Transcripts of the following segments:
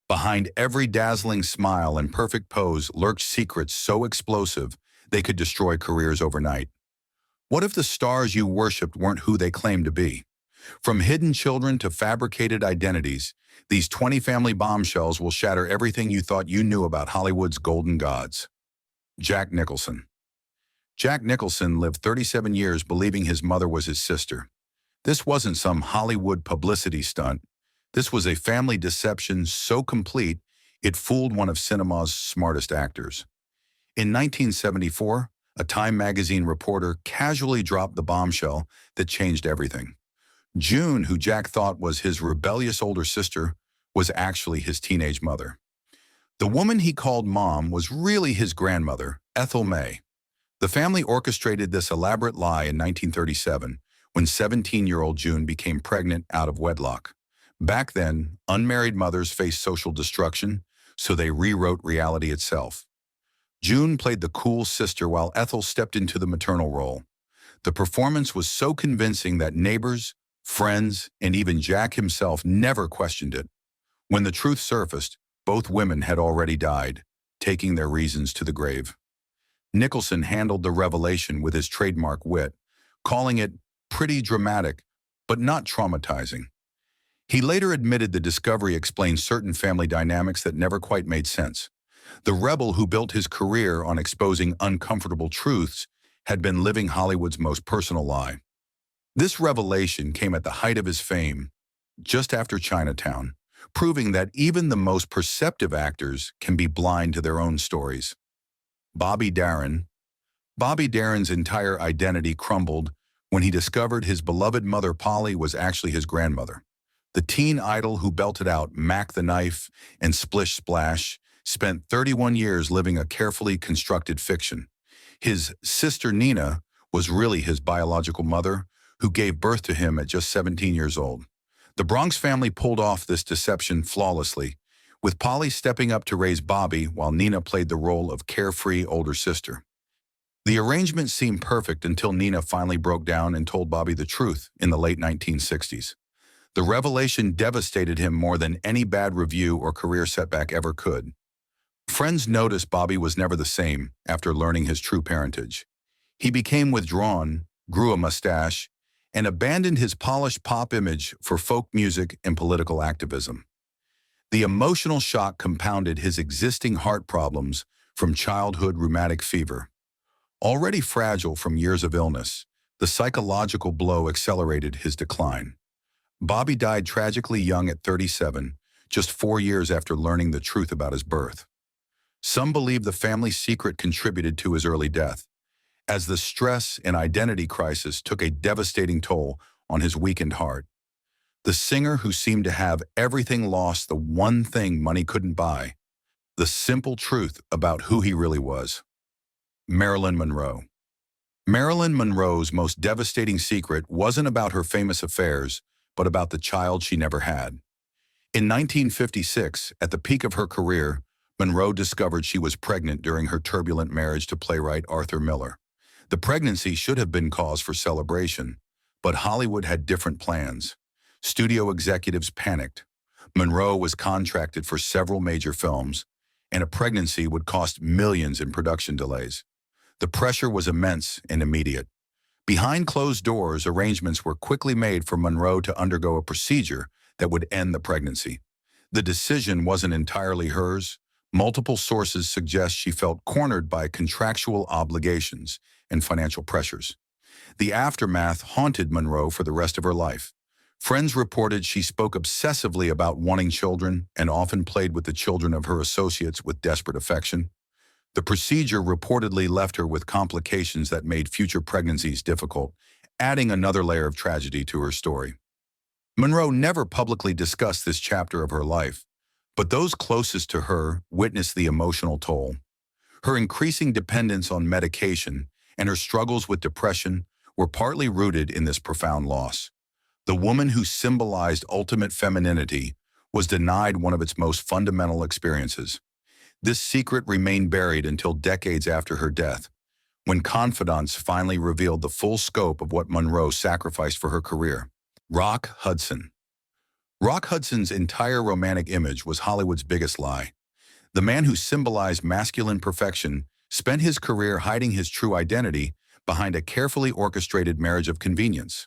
Behind every dazzling smile and perfect pose lurked secrets so explosive they could destroy careers overnight. What if the stars you worshipped weren't who they claimed to be? From hidden children to fabricated identities, these 20 family bombshells will shatter everything you thought you knew about Hollywood's golden gods. Jack Nicholson. Jack Nicholson lived 37 years believing his mother was his sister. This wasn't some Hollywood publicity stunt. This was a family deception so complete it fooled one of cinema's smartest actors. In 1974, a Time magazine reporter casually dropped the bombshell that changed everything. June, who Jack thought was his rebellious older sister, was actually his teenage mother. The woman he called Mom was really his grandmother, Ethel May. The family orchestrated this elaborate lie in 1937 when 17-year-old June became pregnant out of wedlock. Back then, unmarried mothers faced social destruction, so they rewrote reality itself. June played the cool sister while Ethel stepped into the maternal role. The performance was so convincing that neighbors, friends, and even Jack himself never questioned it. When the truth surfaced, both women had already died, taking their reasons to the grave. Nicholson handled the revelation with his trademark wit, calling it pretty dramatic, but not traumatizing. He later admitted the discovery explained certain family dynamics that never quite made sense. The rebel who built his career on exposing uncomfortable truths had been living Hollywood's most personal lie. This revelation came at the height of his fame, just after Chinatown, proving that even the most perceptive actors can be blind to their own stories. Bobby Darin. Bobby Darin's entire identity crumbled when he discovered his beloved mother Polly was actually his grandmother. The teen idol who belted out Mac the Knife and Splish Splash spent 31 years living a carefully constructed fiction. His sister Nina was really his biological mother, who gave birth to him at just 17 years old. The Bronx family pulled off this deception flawlessly, with Polly stepping up to raise Bobby while Nina played the role of carefree older sister. The arrangement seemed perfect until Nina finally broke down and told Bobby the truth in the late 1960s. The revelation devastated him more than any bad review or career setback ever could. Friends noticed Bobby was never the same after learning his true parentage. He became withdrawn, grew a mustache, and abandoned his polished pop image for folk music and political activism. The emotional shock compounded his existing heart problems from childhood rheumatic fever. Already fragile from years of illness, the psychological blow accelerated his decline. Bobby died tragically young at 37, just 4 years after learning the truth about his birth. Some believe the family secret contributed to his early death, as the stress and identity crisis took a devastating toll on his weakened heart. The singer who seemed to have everything lost the one thing money couldn't buy, the simple truth about who he really was. Marilyn Monroe. Marilyn Monroe's most devastating secret wasn't about her famous affairs, but about the child she never had. In 1956, at the peak of her career, Monroe discovered she was pregnant during her turbulent marriage to playwright Arthur Miller. The pregnancy should have been cause for celebration, but Hollywood had different plans. Studio executives panicked. Monroe was contracted for several major films, and a pregnancy would cost millions in production delays. The pressure was immense and immediate. Behind closed doors, arrangements were quickly made for Monroe to undergo a procedure that would end the pregnancy. The decision wasn't entirely hers. Multiple sources suggest she felt cornered by contractual obligations and financial pressures. The aftermath haunted Monroe for the rest of her life. Friends reported she spoke obsessively about wanting children and often played with the children of her associates with desperate affection. The procedure reportedly left her with complications that made future pregnancies difficult, adding another layer of tragedy to her story. Monroe never publicly discussed this chapter of her life, but those closest to her witnessed the emotional toll. Her increasing dependence on medication and her struggles with depression were partly rooted in this profound loss. The woman who symbolized ultimate femininity was denied one of its most fundamental experiences. This secret remained buried until decades after her death, when confidants finally revealed the full scope of what Monroe sacrificed for her career. Rock Hudson. Rock Hudson's entire romantic image was Hollywood's biggest lie. The man who symbolized masculine perfection spent his career hiding his true identity behind a carefully orchestrated marriage of convenience.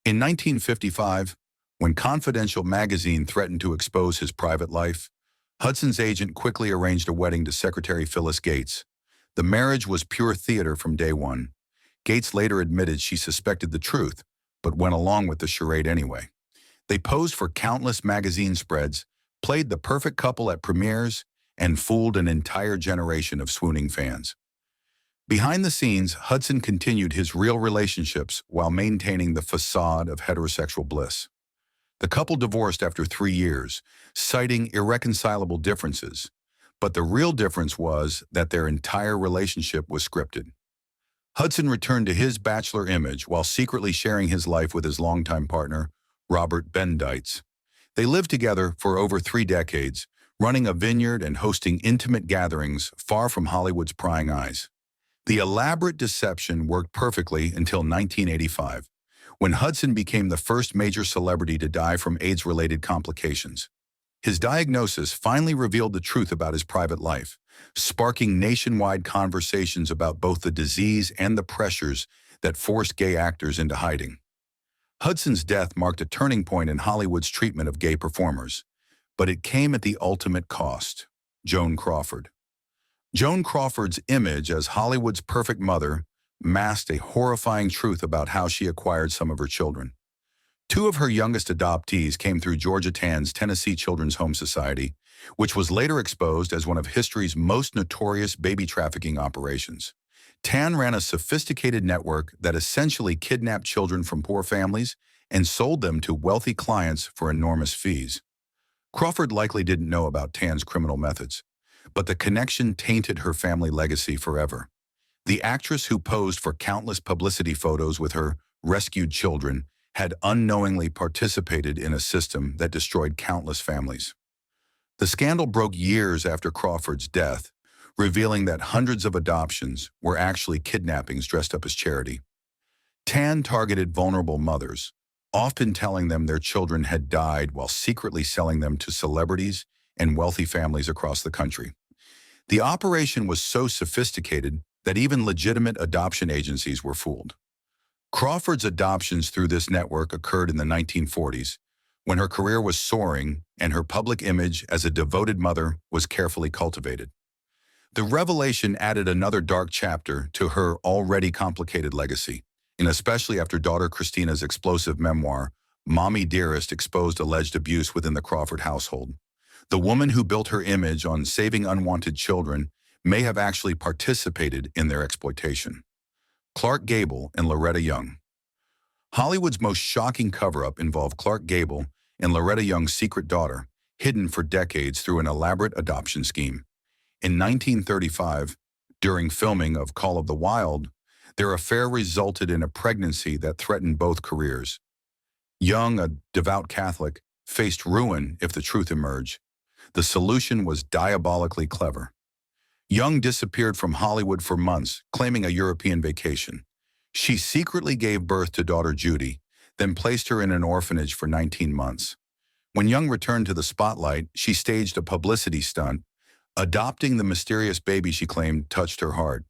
In 1955, when Confidential magazine threatened to expose his private life, Hudson's agent quickly arranged a wedding to Secretary Phyllis Gates. The marriage was pure theater from day one. Gates later admitted she suspected the truth, but went along with the charade anyway. They posed for countless magazine spreads, played the perfect couple at premieres, and fooled an entire generation of swooning fans. Behind the scenes, Hudson continued his real relationships while maintaining the facade of heterosexual bliss. The couple divorced after 3 years, citing irreconcilable differences, but the real difference was that their entire relationship was scripted. Hudson returned to his bachelor image while secretly sharing his life with his longtime partner, Robert Bendites. They lived together for over 3 decades, running a vineyard and hosting intimate gatherings far from Hollywood's prying eyes. The elaborate deception worked perfectly until 1985, when Hudson became the first major celebrity to die from AIDS-related complications. His diagnosis finally revealed the truth about his private life, sparking nationwide conversations about both the disease and the pressures that forced gay actors into hiding. Hudson's death marked a turning point in Hollywood's treatment of gay performers, but it came at the ultimate cost: Joan Crawford. Joan Crawford's image as Hollywood's perfect mother masked a horrifying truth about how she acquired some of her children. 2 of her youngest adoptees came through Georgia Tann's Tennessee Children's Home Society, which was later exposed as one of history's most notorious baby trafficking operations. Tann ran a sophisticated network that essentially kidnapped children from poor families and sold them to wealthy clients for enormous fees. Crawford likely didn't know about Tann's criminal methods, but the connection tainted her family legacy forever. The actress who posed for countless publicity photos with her rescued children had unknowingly participated in a system that destroyed countless families. The scandal broke years after Crawford's death, revealing that hundreds of adoptions were actually kidnappings dressed up as charity. Tann targeted vulnerable mothers, often telling them their children had died while secretly selling them to celebrities and wealthy families across the country. The operation was so sophisticated that even legitimate adoption agencies were fooled. Crawford's adoptions through this network occurred in the 1940s, when her career was soaring and her public image as a devoted mother was carefully cultivated. The revelation added another dark chapter to her already complicated legacy, and especially after daughter Christina's explosive memoir, Mommy Dearest, exposed alleged abuse within the Crawford household. The woman who built her image on saving unwanted children may have actually participated in their exploitation. Clark Gable and Loretta Young. Hollywood's most shocking cover-up involved Clark Gable and Loretta Young's secret daughter, hidden for decades through an elaborate adoption scheme. In 1935, during filming of Call of the Wild, their affair resulted in a pregnancy that threatened both careers. Young, a devout Catholic, faced ruin if the truth emerged. The solution was diabolically clever. Young disappeared from Hollywood for months, claiming a European vacation. She secretly gave birth to daughter Judy, then placed her in an orphanage for 19 months. When Young returned to the spotlight, she staged a publicity stunt. Adopting the mysterious baby she claimed touched her heart.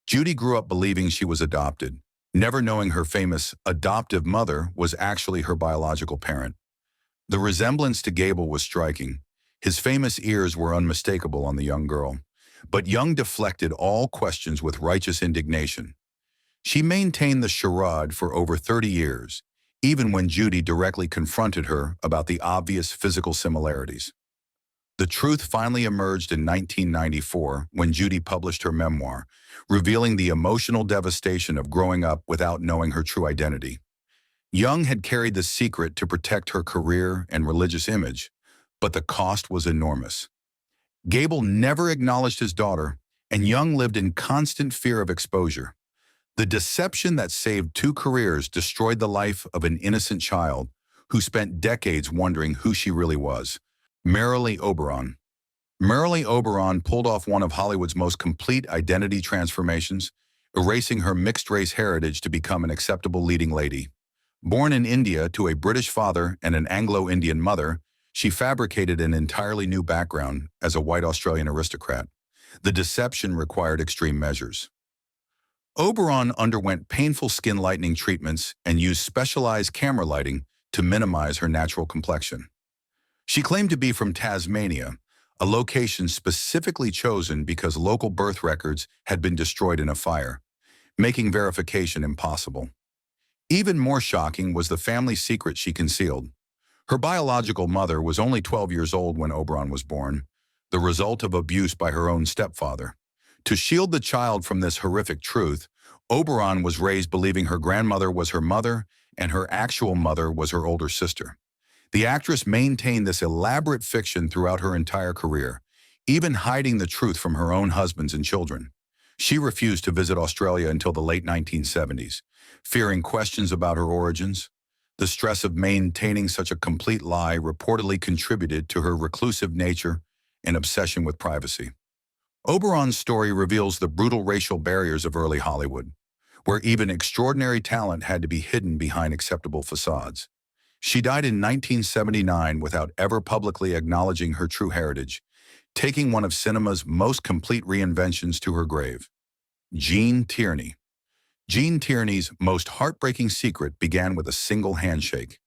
Judy grew up believing she was adopted, never knowing her famous adoptive mother was actually her biological parent. The resemblance to Gable was striking. His famous ears were unmistakable on the young girl, but Young deflected all questions with righteous indignation. She maintained the charade for over 30 years, even when Judy directly confronted her about the obvious physical similarities. The truth finally emerged in 1994 when Judy published her memoir, revealing the emotional devastation of growing up without knowing her true identity. Young had carried the secret to protect her career and religious image, but the cost was enormous. Gable never acknowledged his daughter, and Young lived in constant fear of exposure. The deception that saved 2 careers destroyed the life of an innocent child who spent decades wondering who she really was. Marilee Oberon. Marilee Oberon pulled off one of Hollywood's most complete identity transformations, erasing her mixed-race heritage to become an acceptable leading lady. Born in India to a British father and an Anglo-Indian mother, she fabricated an entirely new background as a white Australian aristocrat. The deception required extreme measures. Oberon underwent painful skin lightening treatments and used specialized camera lighting to minimize her natural complexion. She claimed to be from Tasmania, a location specifically chosen because local birth records had been destroyed in a fire, making verification impossible. Even more shocking was the family secret she concealed. Her biological mother was only 12 years old when Oberon was born, the result of abuse by her own stepfather. To shield the child from this horrific truth, Oberon was raised believing her grandmother was her mother and her actual mother was her older sister. The actress maintained this elaborate fiction throughout her entire career, even hiding the truth from her own husbands and children. She refused to visit Australia until the late 1970s, fearing questions about her origins. The stress of maintaining such a complete lie reportedly contributed to her reclusive nature and obsession with privacy. Oberon's story reveals the brutal racial barriers of early Hollywood, where even extraordinary talent had to be hidden behind acceptable facades. She died in 1979 without ever publicly acknowledging her true heritage, taking one of cinema's most complete reinventions to her grave. Gene Tierney. Gene Tierney's most heartbreaking secret began with a single handshake.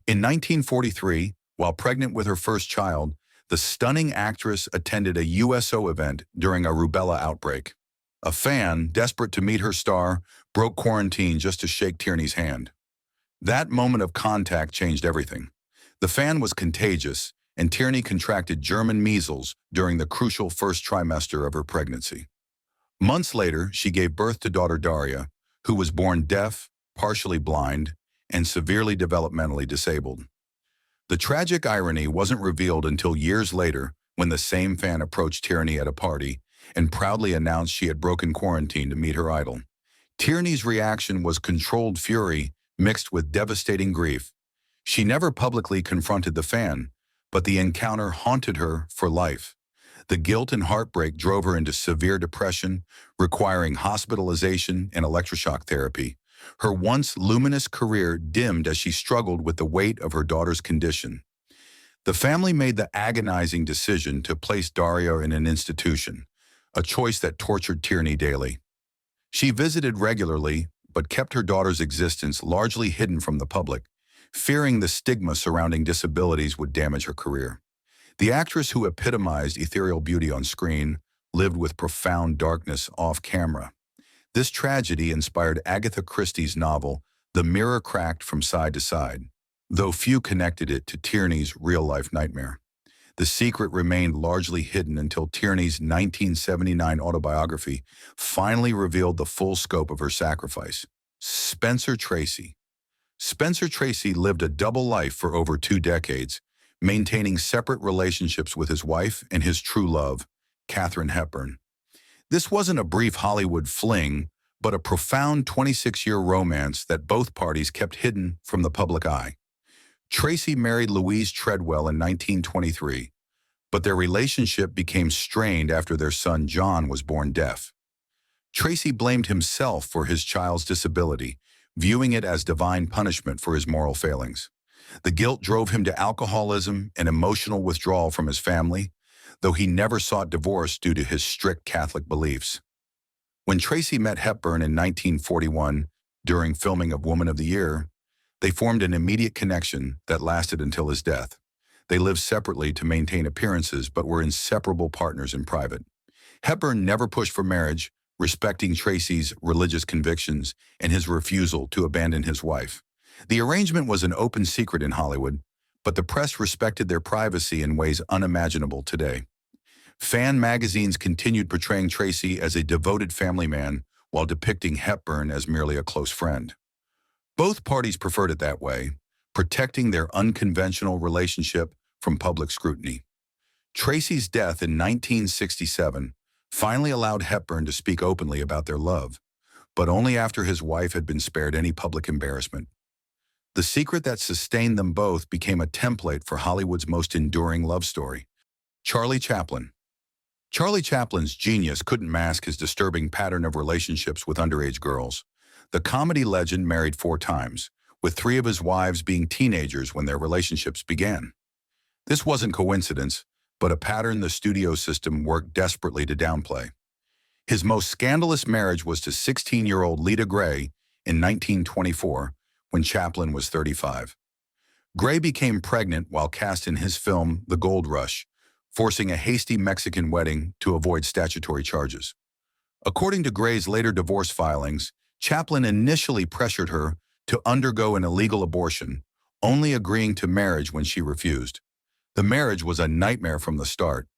In 1943, while pregnant with her first child, the stunning actress attended a USO event during a rubella outbreak. A fan, desperate to meet her star, broke quarantine just to shake Tierney's hand. That moment of contact changed everything. The fan was contagious, and Tierney contracted German measles during the crucial first trimester of her pregnancy. Months later, she gave birth to daughter Daria, who was born deaf, partially blind, and severely developmentally disabled. The tragic irony wasn't revealed until years later when the same fan approached Tierney at a party and proudly announced she had broken quarantine to meet her idol. Tierney's reaction was controlled fury mixed with devastating grief. She never publicly confronted the fan, but the encounter haunted her for life. The guilt and heartbreak drove her into severe depression, requiring hospitalization and electroshock therapy. Her once luminous career dimmed as she struggled with the weight of her daughter's condition. The family made the agonizing decision to place Daria in an institution, a choice that tortured Tierney daily. She visited regularly, but kept her daughter's existence largely hidden from the public, fearing the stigma surrounding disabilities would damage her career. The actress who epitomized ethereal beauty on screen lived with profound darkness off-camera. This tragedy inspired Agatha Christie's novel, The Mirror Cracked from Side to Side, though few connected it to Tierney's real-life nightmare. The secret remained largely hidden until Tierney's 1979 autobiography finally revealed the full scope of her sacrifice. Spencer Tracy. Spencer Tracy lived a double life for over 2 decades, maintaining separate relationships with his wife and his true love, Katharine Hepburn. This wasn't a brief Hollywood fling, but a profound 26-year romance that both parties kept hidden from the public eye. Tracy married Louise Treadwell in 1923, but their relationship became strained after their son John was born deaf. Tracy blamed himself for his child's disability, viewing it as divine punishment for his moral failings. The guilt drove him to alcoholism and emotional withdrawal from his family, though he never sought divorce due to his strict Catholic beliefs. When Tracy met Hepburn in 1941 during filming of Woman of the Year, they formed an immediate connection that lasted until his death. They lived separately to maintain appearances but were inseparable partners in private. Hepburn never pushed for marriage, respecting Tracy's religious convictions and his refusal to abandon his wife. The arrangement was an open secret in Hollywood, but the press respected their privacy in ways unimaginable today. Fan magazines continued portraying Tracy as a devoted family man while depicting Hepburn as merely a close friend. Both parties preferred it that way, protecting their unconventional relationship from public scrutiny. Tracy's death in 1967 finally allowed Hepburn to speak openly about their love, but only after his wife had been spared any public embarrassment. The secret that sustained them both became a template for Hollywood's most enduring love story. Charlie Chaplin. Charlie Chaplin's genius couldn't mask his disturbing pattern of relationships with underage girls. The comedy legend married 4 times, with 3 of his wives being teenagers when their relationships began. This wasn't coincidence, but a pattern the studio system worked desperately to downplay. His most scandalous marriage was to 16-year-old Lita Grey in 1924, when Chaplin was 35. Grey became pregnant while cast in his film The Gold Rush, forcing a hasty Mexican wedding to avoid statutory charges. According to Grey's later divorce filings, Chaplin initially pressured her to undergo an illegal abortion, only agreeing to marriage when she refused. The marriage was a nightmare from the start.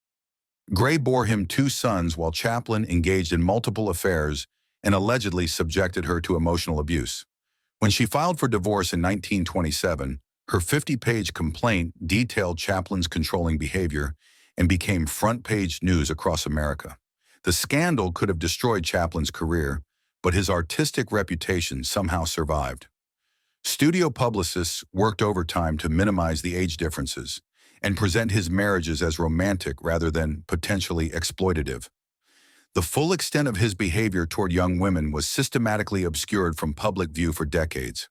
Grey bore him 2 sons while Chaplin engaged in multiple affairs and allegedly subjected her to emotional abuse. When she filed for divorce in 1927, her 50-page complaint detailed Chaplin's controlling behavior and became front-page news across America. The scandal could have destroyed Chaplin's career, but his artistic reputation somehow survived. Studio publicists worked overtime to minimize the age differences and present his marriages as romantic rather than potentially exploitative. The full extent of his behavior toward young women was systematically obscured from public view for decades.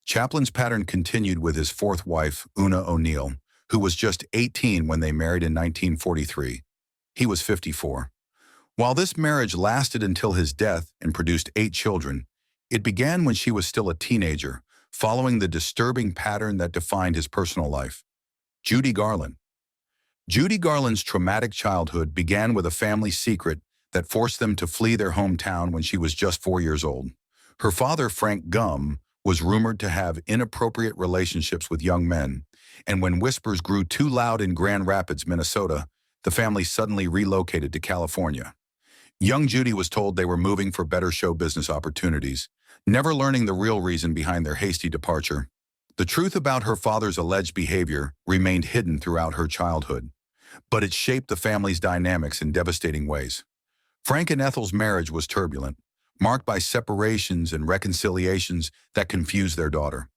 Chaplin's pattern continued with his 4th wife, Una O'Neill, who was just 18 when they married in 1943. He was 54. While this marriage lasted until his death and produced 8 children, it began when she was still a teenager, following the disturbing pattern that defined his personal life. Judy Garland. Judy Garland's traumatic childhood began with a family secret that forced them to flee their hometown when she was just 4 years old. Her father, Frank Gumm, was rumored to have inappropriate relationships with young men, and when whispers grew too loud in Grand Rapids, Minnesota, the family suddenly relocated to California. Young Judy was told they were moving for better show business opportunities, never learning the real reason behind their hasty departure. The truth about her father's alleged behavior remained hidden throughout her childhood, but it shaped the family's dynamics in devastating ways. Frank and Ethel's marriage was turbulent, marked by separations and reconciliations that confused their daughter.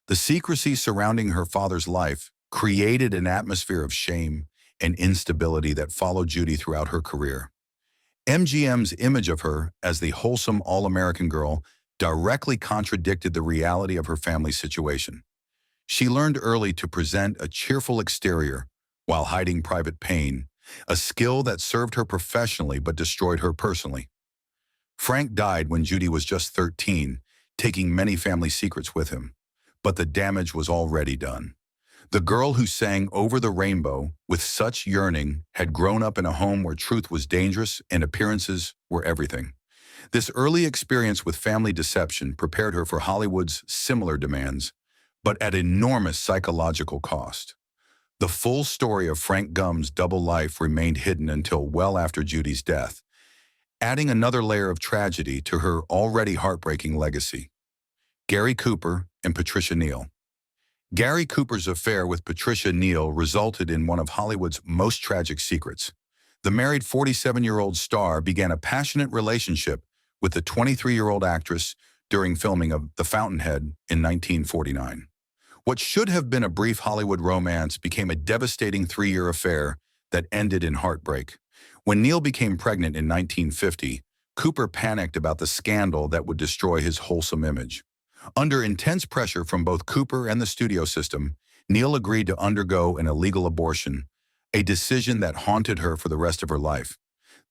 The secrecy surrounding her father's life created an atmosphere of shame and instability that followed Judy throughout her career. MGM's image of her as the wholesome all-American girl directly contradicted the reality of her family's situation. She learned early to present a cheerful exterior while hiding private pain, a skill that served her professionally but destroyed her personally. Frank died when Judy was just 13, taking many family secrets with him, but the damage was already done. The girl who sang Over the Rainbow with such yearning had grown up in a home where truth was dangerous and appearances were everything. This early experience with family deception prepared her for Hollywood's similar demands, but at enormous psychological cost. The full story of Frank Gumm's double life remained hidden until well after Judy's death, adding another layer of tragedy to her already heartbreaking legacy. Gary Cooper and Patricia Neal. Gary Cooper's affair with Patricia Neal resulted in one of Hollywood's most tragic secrets. The married 47-year-old star began a passionate relationship with the 23-year-old actress during filming of The Fountainhead in 1949. What should have been a brief Hollywood romance became a devastating 3-year affair that ended in heartbreak. When Neal became pregnant in 1950, Cooper panicked about the scandal that would destroy his wholesome image. Under intense pressure from both Cooper and the studio system, Neal agreed to undergo an illegal abortion, a decision that haunted her for the rest of her life.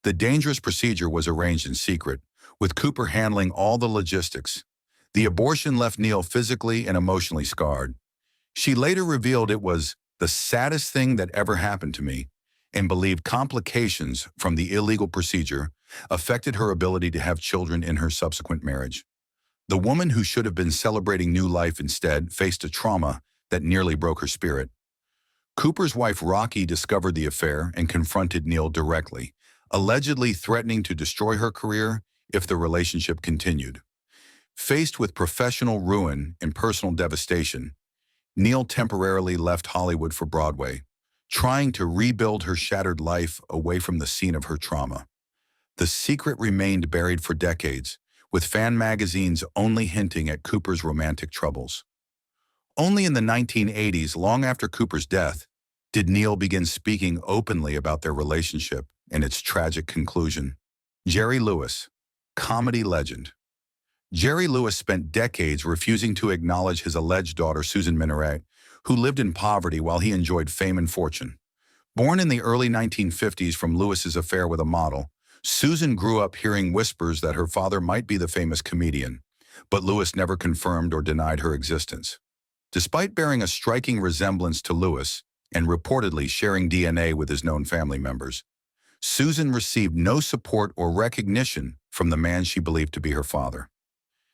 The dangerous procedure was arranged in secret, with Cooper handling all the logistics. The abortion left Neal physically and emotionally scarred. She later revealed it was the saddest thing that ever happened to me, and believed complications from the illegal procedure affected her ability to have children in her subsequent marriage. The woman who should have been celebrating new life instead faced a trauma that nearly broke her spirit. Cooper's wife Rocky discovered the affair and confronted Neal directly, allegedly threatening to destroy her career if the relationship continued. Faced with professional ruin and personal devastation, Neal temporarily left Hollywood for Broadway, trying to rebuild her shattered life away from the scene of her trauma. The secret remained buried for decades, with fan magazines only hinting at Cooper's romantic troubles. Only in the 1980s, long after Cooper's death, did Neal begin speaking openly about their relationship and its tragic conclusion. Jerry Lewis, comedy legend. Jerry Lewis spent decades refusing to acknowledge his alleged daughter, Susan Minaret, who lived in poverty while he enjoyed fame and fortune. Born in the early 1950s from Lewis's affair with a model, Susan grew up hearing whispers that her father might be the famous comedian, but Lewis never confirmed or denied her existence. Despite bearing a striking resemblance to Lewis and reportedly sharing DNA with his known family members, Susan received no support or recognition from the man she believed to be her father.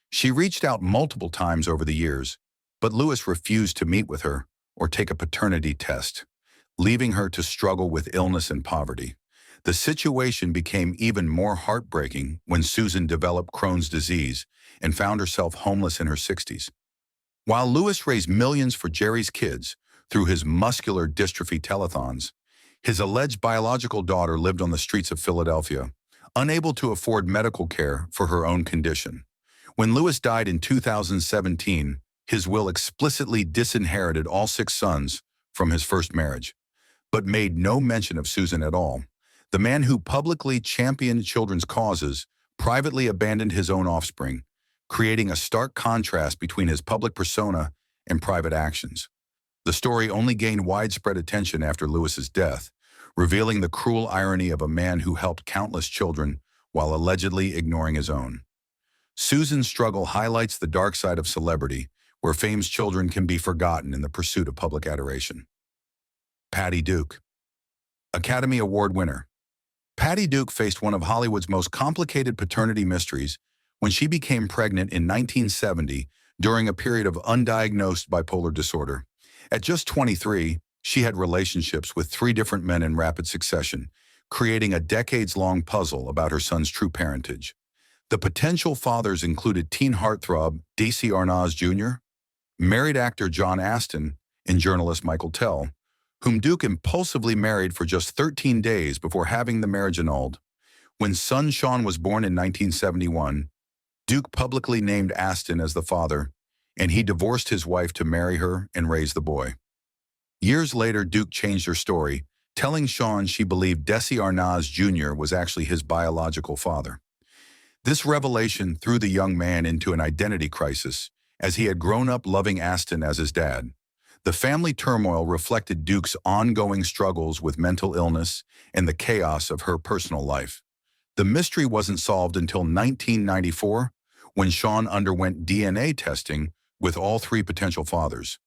She reached out multiple times over the years, but Lewis refused to meet with her or take a paternity test, leaving her to struggle with illness and poverty. The situation became even more heartbreaking when Susan developed Crohn's disease and found herself homeless in her 60s. While Lewis raised millions for Jerry's kids through his muscular dystrophy telethons, his alleged biological daughter lived on the streets of Philadelphia, unable to afford medical care for her own condition. When Lewis died in 2017, his will explicitly disinherited all 6 sons from his first marriage, but made no mention of Susan at all. The man who publicly championed children's causes privately abandoned his own offspring, creating a stark contrast between his public persona and private actions. The story only gained widespread attention after Lewis's death, revealing the cruel irony of a man who helped countless children while allegedly ignoring his own. Susan's struggle highlights the dark side of celebrity, where fame's children can be forgotten in the pursuit of public adoration. Patty Duke, Academy Award winner. Patty Duke faced one of Hollywood's most complicated paternity mysteries when she became pregnant in 1970 during a period of undiagnosed bipolar disorder. At just 23, she had relationships with 3 different men in rapid succession, creating a decades-long puzzle about her son's true parentage. The potential fathers included teen heartthrob Desi Arnaz Jr., married actor John Astin, and journalist Michael Tell, whom Duke impulsively married for just 13 days before having the marriage annulled. When son Sean was born in 1971, Duke publicly named Astin as the father, and he divorced his wife to marry her and raise the boy. Years later, Duke changed her story, telling Sean she believed Desi Arnaz Jr. was actually his biological father. This revelation threw the young man into an identity crisis, as he had grown up loving Astin as his dad. The family turmoil reflected Duke's ongoing struggles with mental illness and the chaos of her personal life. The mystery wasn't solved until 1994, when Sean underwent DNA testing with all 3 potential fathers.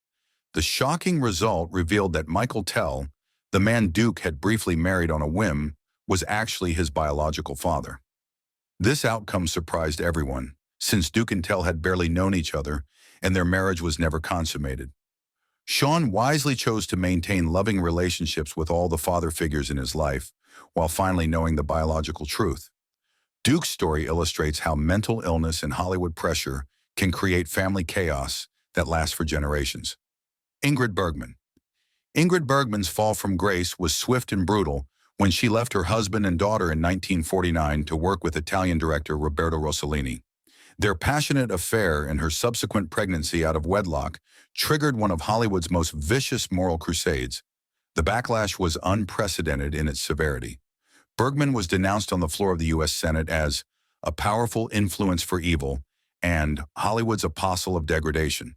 The shocking result revealed that Michael Tell, the man Duke had briefly married on a whim, was actually his biological father. This outcome surprised everyone, since Duke and Tell had barely known each other and their marriage was never consummated. Sean wisely chose to maintain loving relationships with all the father figures in his life, while finally knowing the biological truth. Duke's story illustrates how mental illness and Hollywood pressure can create family chaos that lasts for generations. Ingrid Bergman. Ingrid Bergman's fall from grace was swift and brutal when she left her husband and daughter in 1949 to work with Italian director Roberto Rossellini. Their passionate affair and her subsequent pregnancy out of wedlock triggered one of Hollywood's most vicious moral crusades. The backlash was unprecedented in its severity. Bergman was denounced on the floor of the U.S. Senate as a powerful influence for evil and Hollywood's apostle of degradation.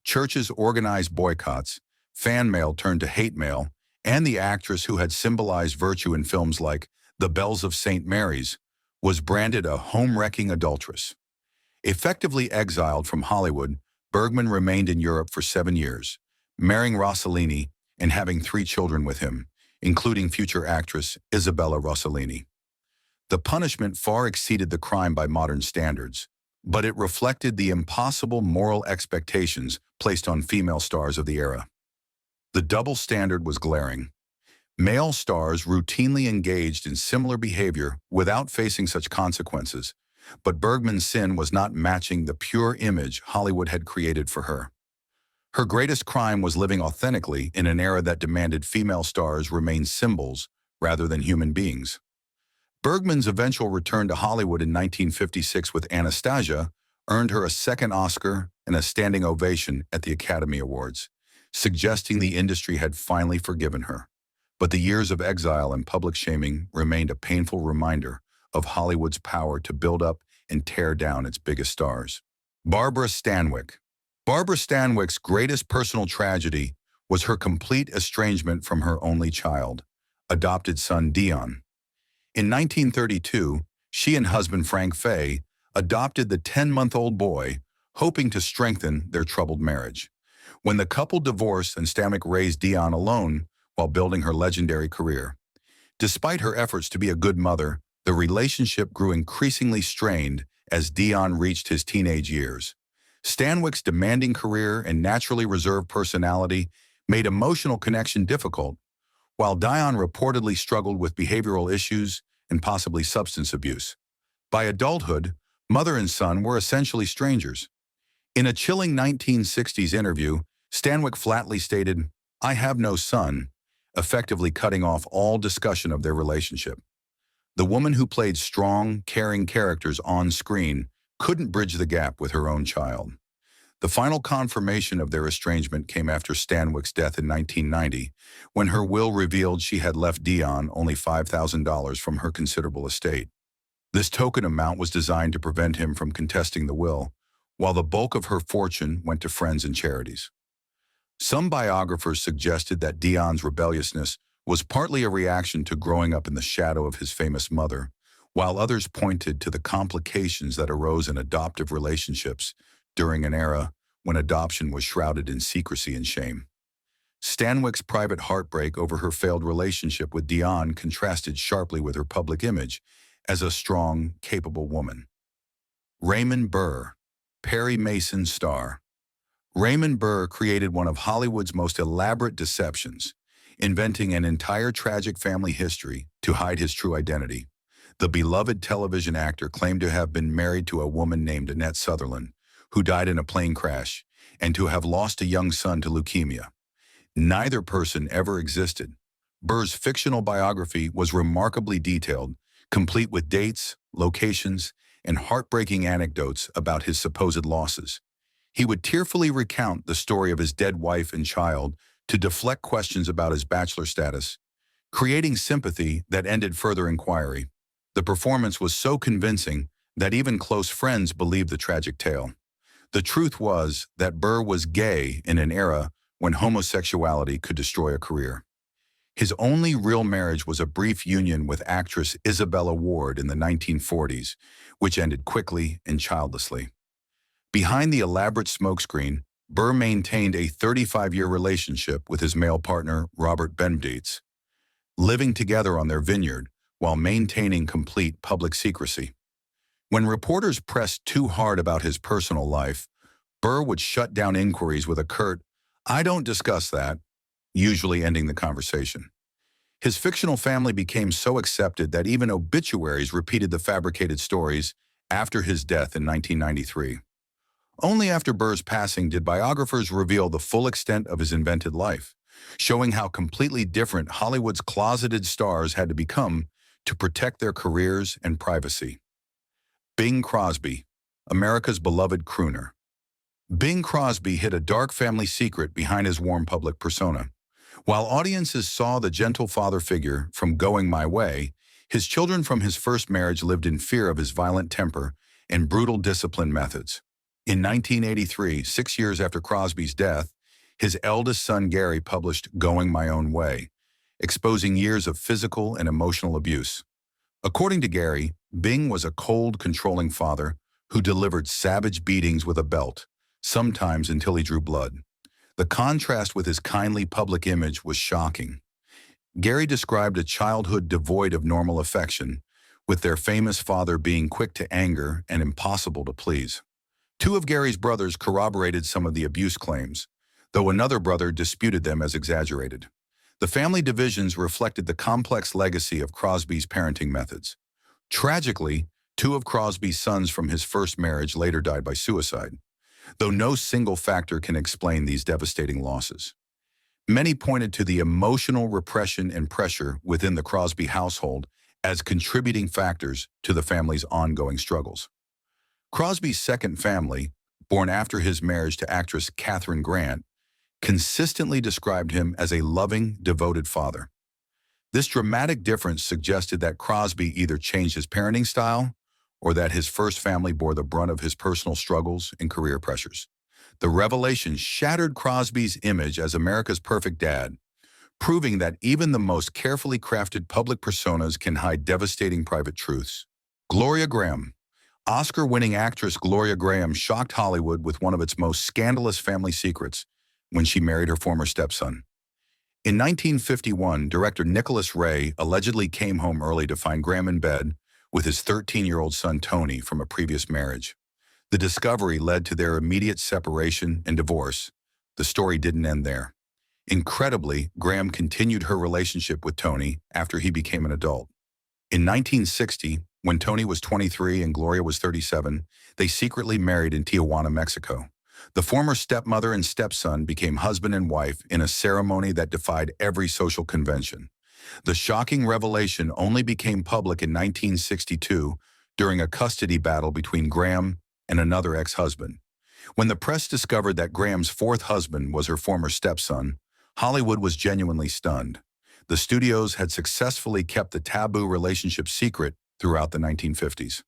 Churches organized boycotts, fan mail turned to hate mail, and the actress who had symbolized virtue in films like The Bells of St. Mary's was branded a home-wrecking adulteress. Effectively exiled from Hollywood, Bergman remained in Europe for 7 years, marrying Rossellini and having 3 children with him, including future actress Isabella Rossellini. The punishment far exceeded the crime by modern standards, but it reflected the impossible moral expectations placed on female stars of the era. The double standard was glaring. Male stars routinely engaged in similar behavior without facing such consequences, but Bergman's sin was not matching the pure image Hollywood had created for her. Her greatest crime was living authentically in an era that demanded female stars remain symbols rather than human beings. Bergman's eventual return to Hollywood in 1956 with Anastasia earned her a second Oscar and a standing ovation at the Academy Awards, suggesting the industry had finally forgiven her. But the years of exile and public shaming remained a painful reminder of Hollywood's power to build up and tear down its biggest stars. Barbara Stanwyck. Barbara Stanwyck's greatest personal tragedy was her complete estrangement from her only child, adopted son Dion. In 1932, she and husband Frank Fay adopted the 10-month-old boy, hoping to strengthen their troubled marriage. When the couple divorced and Stanwyck raised Dion alone while building her legendary career. Despite her efforts to be a good mother, the relationship grew increasingly strained as Dion reached his teenage years. Stanwyck's demanding career and naturally reserved personality made emotional connection difficult, while Dion reportedly struggled with behavioral issues and possibly substance abuse. By adulthood, mother and son were essentially strangers. In a chilling 1960s interview, Stanwyck flatly stated, "I have no son," effectively cutting off all discussion of their relationship. The woman who played strong, caring characters on screen couldn't bridge the gap with her own child. The final confirmation of their estrangement came after Stanwyck's death in 1990, when her will revealed she had left Dion only $5,000 from her considerable estate. This token amount was designed to prevent him from contesting the will, while the bulk of her fortune went to friends and charities. Some biographers suggested that Dion's rebelliousness was partly a reaction to growing up in the shadow of his famous mother, while others pointed to the complications that arose in adoptive relationships during an era when adoption was shrouded in secrecy and shame. Stanwyck's private heartbreak over her failed relationship with Dion contrasted sharply with her public image as a strong, capable woman. Raymond Burr, Perry Mason star. Raymond Burr created one of Hollywood's most elaborate deceptions, inventing an entire tragic family history to hide his true identity. The beloved television actor claimed to have been married to a woman named Annette Sutherland, who died in a plane crash, and to have lost a young son to leukemia. Neither person ever existed. Burr's fictional biography was remarkably detailed, complete with dates, locations, and heartbreaking anecdotes about his supposed losses. He would tearfully recount the story of his dead wife and child to deflect questions about his bachelor status, creating sympathy that ended further inquiry. The performance was so convincing that even close friends believed the tragic tale. The truth was that Burr was gay in an era when homosexuality could destroy a career. His only real marriage was a brief union with actress Isabella Ward in the 1940s, which ended quickly and childlessly. Behind the elaborate smokescreen, Burr maintained a 35-year relationship with his male partner, Robert Bendietz, living together on their vineyard while maintaining complete public secrecy. When reporters pressed too hard about his personal life, Burr would shut down inquiries with a curt, "I don't discuss that," usually ending the conversation. His fictional family became so accepted that even obituaries repeated the fabricated stories after his death in 1993. Only after Burr's passing did biographers reveal the full extent of his invented life, showing how completely different Hollywood's closeted stars had to become to protect their careers and privacy. Bing Crosby, America's beloved crooner. Bing Crosby hid a dark family secret behind his warm public persona. While audiences saw the gentle father figure from Going My Way, his children from his first marriage lived in fear of his violent temper and brutal discipline methods. In 1983, 6 years after Crosby's death, his eldest son Gary published Going My Own Way, exposing years of physical and emotional abuse. According to Gary, Bing was a cold, controlling father who delivered savage beatings with a belt, sometimes until he drew blood. The contrast with his kindly public image was shocking. Gary described a childhood devoid of normal affection, with their famous father being quick to anger and impossible to please. Two of Gary's brothers corroborated some of the abuse claims, though another brother disputed them as exaggerated. The family divisions reflected the complex legacy of Crosby's parenting methods. Tragically, two of Crosby's sons from his first marriage later died by suicide, though no single factor can explain these devastating losses. Many pointed to the emotional repression and pressure within the Crosby household as contributing factors to the family's ongoing struggles. Crosby's second family, born after his marriage to actress Katharine Grant, consistently described him as a loving, devoted father. This dramatic difference suggested that Crosby either changed his parenting style or that his first family bore the brunt of his personal struggles and career pressures. The revelation shattered Crosby's image as America's perfect dad, proving that even the most carefully crafted public personas can hide devastating private truths. Gloria Graham. Oscar-winning actress Gloria Graham shocked Hollywood with one of its most scandalous family secrets when she married her former stepson. In 1951, director Nicholas Ray allegedly came home early to find Graham in bed with his 13-year-old son Tony from a previous marriage. The discovery led to their immediate separation and divorce. The story didn't end there. Incredibly, Graham continued her relationship with Tony after he became an adult. In 1960, when Tony was 23 and Gloria was 37, they secretly married in Tijuana, Mexico. The former stepmother and stepson became husband and wife in a ceremony that defied every social convention. The shocking revelation only became public in 1962 during a custody battle between Graham and another ex-husband. When the press discovered that Graham's fourth husband was her former stepson, Hollywood was genuinely stunned. The studios had successfully kept the taboo relationship secret throughout the 1950s.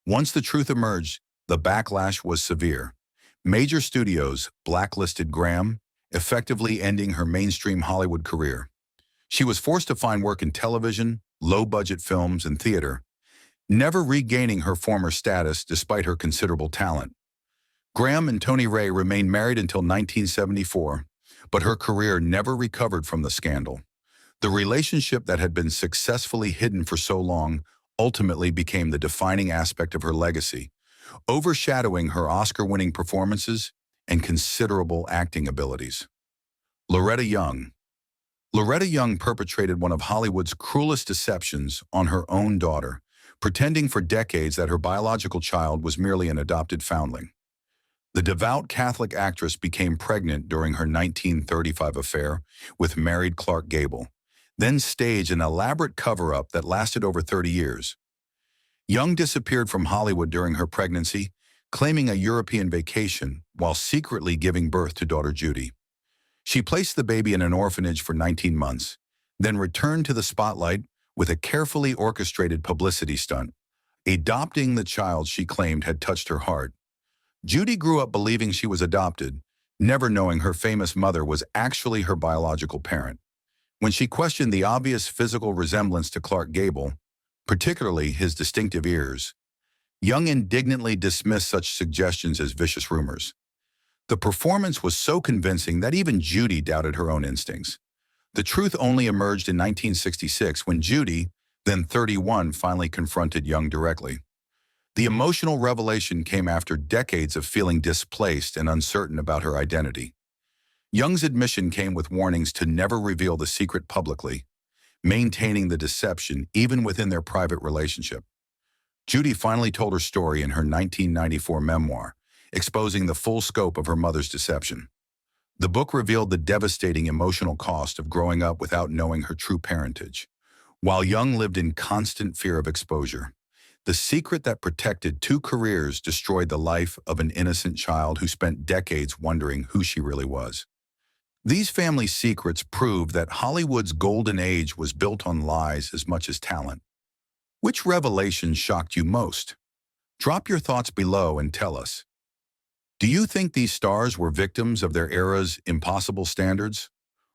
Once the truth emerged, the backlash was severe. Major studios blacklisted Graham, effectively ending her mainstream Hollywood career. She was forced to find work in television, low-budget films, and theater, never regaining her former status despite her considerable talent. Graham and Tony Ray remained married until 1974, but her career never recovered from the scandal. The relationship that had been successfully hidden for so long ultimately became the defining aspect of her legacy, overshadowing her Oscar-winning performances and considerable acting abilities. Loretta Young. Loretta Young perpetrated one of Hollywood's cruelest deceptions on her own daughter, pretending for decades that her biological child was merely an adopted foundling. The devout Catholic actress became pregnant during her 1935 affair with married Clark Gable, then staged an elaborate cover-up that lasted over 30 years. Young disappeared from Hollywood during her pregnancy, claiming a European vacation while secretly giving birth to daughter Judy. She placed the baby in an orphanage for 19 months, then returned to the spotlight with a carefully orchestrated publicity stunt, adopting the child she claimed had touched her heart. Judy grew up believing she was adopted, never knowing her famous mother was actually her biological parent. When she questioned the obvious physical resemblance to Clark Gable, particularly his distinctive ears, Young indignantly dismissed such suggestions as vicious rumors. The performance was so convincing that even Judy doubted her own instincts. The truth only emerged in 1966 when Judy, then 31, finally confronted Young directly. The emotional revelation came after decades of feeling displaced and uncertain about her identity. Young's admission came with warnings to never reveal the secret publicly, maintaining the deception even within their private relationship. Judy finally told her story in her 1994 memoir, exposing the full scope of her mother's deception. The book revealed the devastating emotional cost of growing up without knowing her true parentage, while Young lived in constant fear of exposure. The secret that protected two careers destroyed the life of an innocent child who spent decades wondering who she really was. These family secrets prove that Hollywood's golden age was built on lies as much as talent. Which revelation shocked you most? Drop your thoughts below and tell us. Do you think these stars were victims of their era's impossible standards?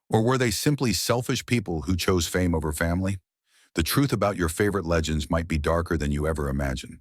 Or were they simply selfish people who chose fame over family? The truth about your favorite legends might be darker than you ever imagined.